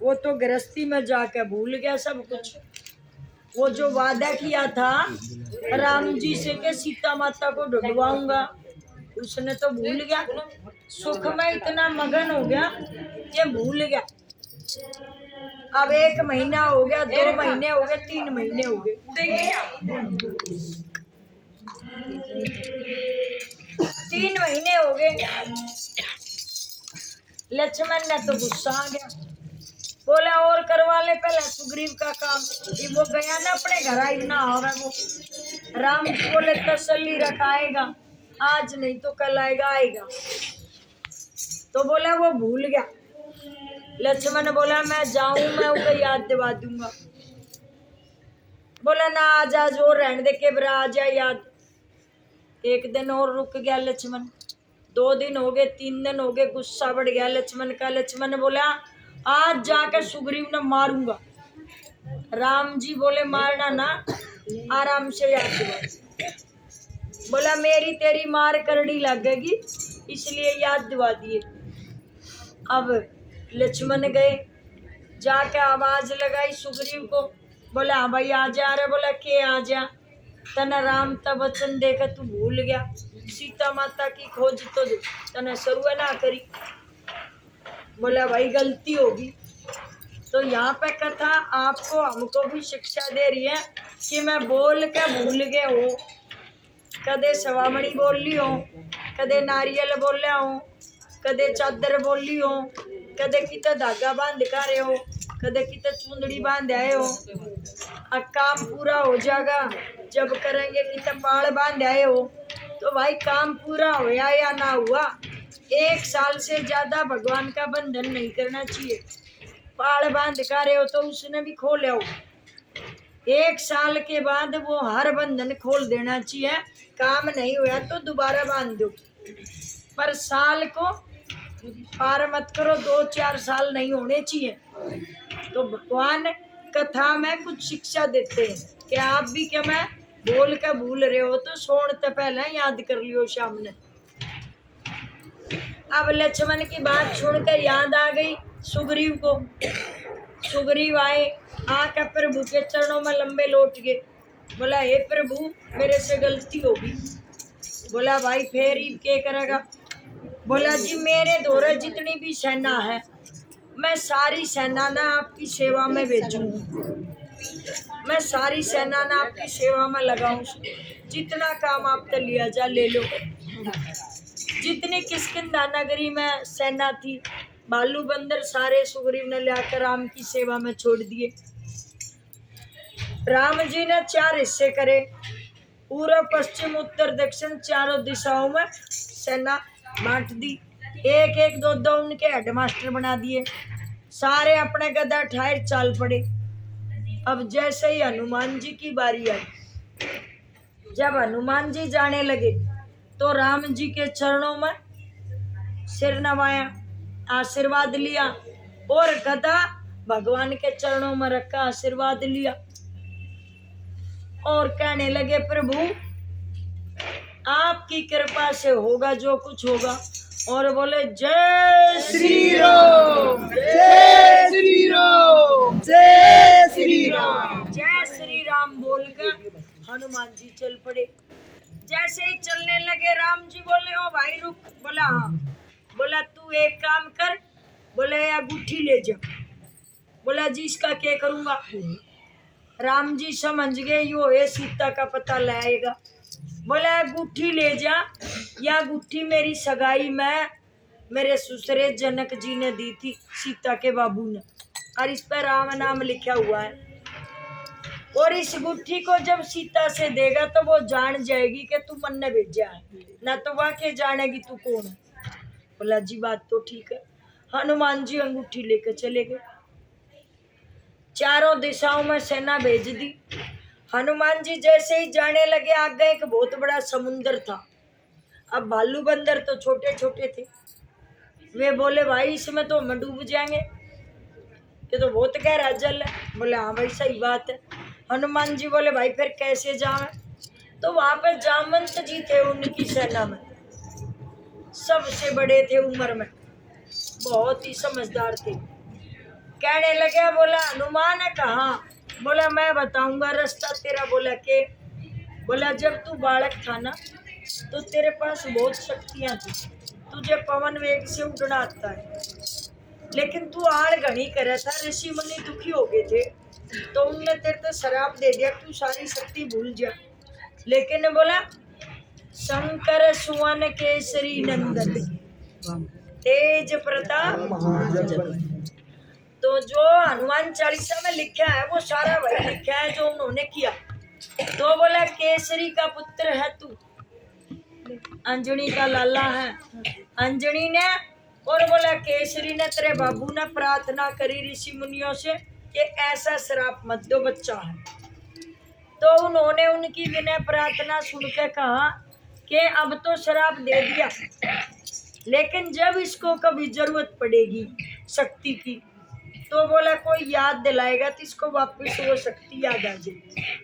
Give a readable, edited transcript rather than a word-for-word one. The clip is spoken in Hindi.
वो तो गृहस्थी में जाकर भूल गया सब कुछ। वो जो वादा किया था राम जी से कि सीता माता को ढूंढवाऊंगा, उसने तो भूल गया। सुख में इतना मगन हो गया कि भूल गया। अब 1 महीना हो गया, 2 महीने हो गए, 3 महीने हो गए, 3 महीने हो गए। लक्ष्मण ने तो गुस्सा आ गया, बोला और करवा ले पहले सुग्रीव का काम। ये वो गया ना अपने घर, आई ना आवे वो। राम जी बोले तसल्ली रखाएगा, आज नहीं तो कल आएगा आएगा। तो बोला वो भूल गया। लक्ष्मण बोला मैं जाऊं, मैं उसे याद दिवा दूंगा। बोला ना आज और रहने दे के बरा, आ जाए याद। 1 दिन और रुक गया लक्ष्मण, 2 दिन हो गए, 3 दिन हो गए, गुस्सा बढ़ गया लक्ष्मण का। लक्ष्मण बोला आज जाकर सुग्रीव ने मारूंगा। राम जी बोले मारना ना, आराम से याद दिवा। बोला मेरी तेरी मार करड़ी लगेगी, इसलिए याद दिवा दिए। अब लक्ष्मण गए, जाके आवाज लगाई सुग्रीव को, बोला हाँ भाई आ जा रहे। बोला के आ जा, तना राम तब वचन देकर तू भूल गया, सीता माता की खोज तो तने शुरू ना करी। बोला भाई गलती होगी। तो यहाँ पे कथा आपको हमको भी शिक्षा दे रही है कि मैं बोल के भूल गए हो। कदे सवामणी बोल ली हो, कदे नारियल बोल रहा हो, कदे चादर बोल ली हो, कदे कितना धागा बांध कर रहे हो, कदे कितना चुंदड़ी बांध आए हो। अब काम पूरा हो जाएगा जब करेंगे कितना पाड़ बांध आए हो। तो भाई काम पूरा होया या ना हुआ, 1 साल से ज्यादा भगवान का बंधन नहीं करना चाहिए। पाड़ बांध कर रहे हो तो उसने भी खोले हो, 1 साल के बाद वो हर बंधन खोल देना चाहिए। काम नहीं हुआ तो दोबारा बांध दो, पर साल को पार मत करो, 2-4 साल नहीं होने चाहिए। तो भगवान कथा में कुछ शिक्षा देते हैं कि आप भी क्या मैं बोल कर भूल रहे हो तो सोने से पहले याद कर लियो शाम ने। अब लक्ष्मण की बात सुनकर याद आ गई सुग्रीव को। सुग्रीव आए, आकर प्रभु के चरणों में लंबे लौट गए। बोला हे प्रभु मेरे से गलती होगी। बोला भाई फिर क्या करेगा। बोला जी मेरे द्वारा जितनी भी सेना है मैं सारी सेना ना आपकी सेवा में भेजूंगी, मैं सारी सेना ना आपकी सेवा में लगाऊं। जितना काम आपसे लिया जा ले लो। जितनी किष्किंधा नगरी में सेना थी, भालू बंदर सारे सुग्रीव ने लाकर राम की सेवा में छोड़ दिए। राम जी ने 4 हिस्से करे, पूर्व पश्चिम उत्तर दक्षिण चारों दिशाओं में सेना बांट दी। 1-1 2-2 उनके हेडमास्टर बना दिए। सारे अपने गदा ठायर चाल पड़े। अब जैसे ही हनुमान जी की बारी आई, जब हनुमान जी जाने लगे तो राम जी के चरणों में सिर नवाया, आशीर्वाद लिया और गदा भगवान के चरणों में रखा, आशीर्वाद लिया और कहने लगे प्रभु आपकी कृपा से होगा जो कुछ होगा। और बोले जय श्री राम, जय श्री राम, जय श्री राम, जय श्री राम बोलकर हनुमान जी चल पड़े। जैसे ही चलने लगे राम जी बोले ओ भाई रुक। बोला हाँ। बोला तू एक काम कर, बोले अंगूठी ले जा। बोला जी इसका क्या करूंगा। राम जी समझ गए यो है सीता का पता लाएगा। बोला अंगूठी ले जा, या अंगूठी मेरी सगाई में मेरे ससुरे जनक जी ने दी थी सीता के बाबू ने, और इस पर राम नाम लिखा हुआ है। और इस गुट्ठी को जब सीता से देगा तो वो जान जाएगी कि तू मन ने भेजा है, ना तो वाकई जानेगी तू कौन है। बोला जी बात तो ठीक है। हनुमान जी अंगूठी लेकर चले गए, चारों दिशाओं में सेना भेज दी। हनुमान जी जैसे ही जाने लगे आगे एक बहुत बड़ा समुंदर था। अब भालू बंदर तो छोटे छोटे थे, वे बोले भाई इसमें तो हम डूब जाएंगे, ये तो बहुत गहरा जल है। बोले हाँ भाई सही बात है। हनुमान जी बोले भाई फिर कैसे जावे। तो वहां पे जामवंत जी थे, उनकी सेना में सबसे बड़े थे उम्र में, बहुत ही समझदार थे। कहने लगे, बोला हनुमान है कहाँ? बोला मैं बताऊंगा रास्ता तेरा। बोला के? बोला जब तू बालक था ना तो तेरे पास बहुत शक्तियां थी, तुझे पवन वेग से उड़ना आता है, लेकिन तू आड़ घड़ी कर था, ऋषि मुनि दुखी हो गए थे तो उनने तेरे तो शराब दे दिया, तू सारी शक्ति भूल जा। लेकिन बोला शंकर सुवन केसरी नंदन तेज प्रताप। तो जो हनुमान चालीसा में लिखा है वो सारा वही लिखा है जो उन्होंने किया। तो बोला केसरी का पुत्र है तू, अंजनी का लाला है। अंजनी ने और बोला केसरी ने तेरे बाबू ने प्रार्थना करी ऋषि मुनियों से कि ऐसा श्राप मत दो, बच्चा है। तो उन्होंने उनकी विनय प्रार्थना सुनकर कहा कि अब तो श्राप दे दिया, लेकिन जब इसको कभी जरूरत पड़ेगी शक्ति की तो बोला कोई याद दिलाएगा तो इसको वापस वो शक्ति याद आ जाएगी।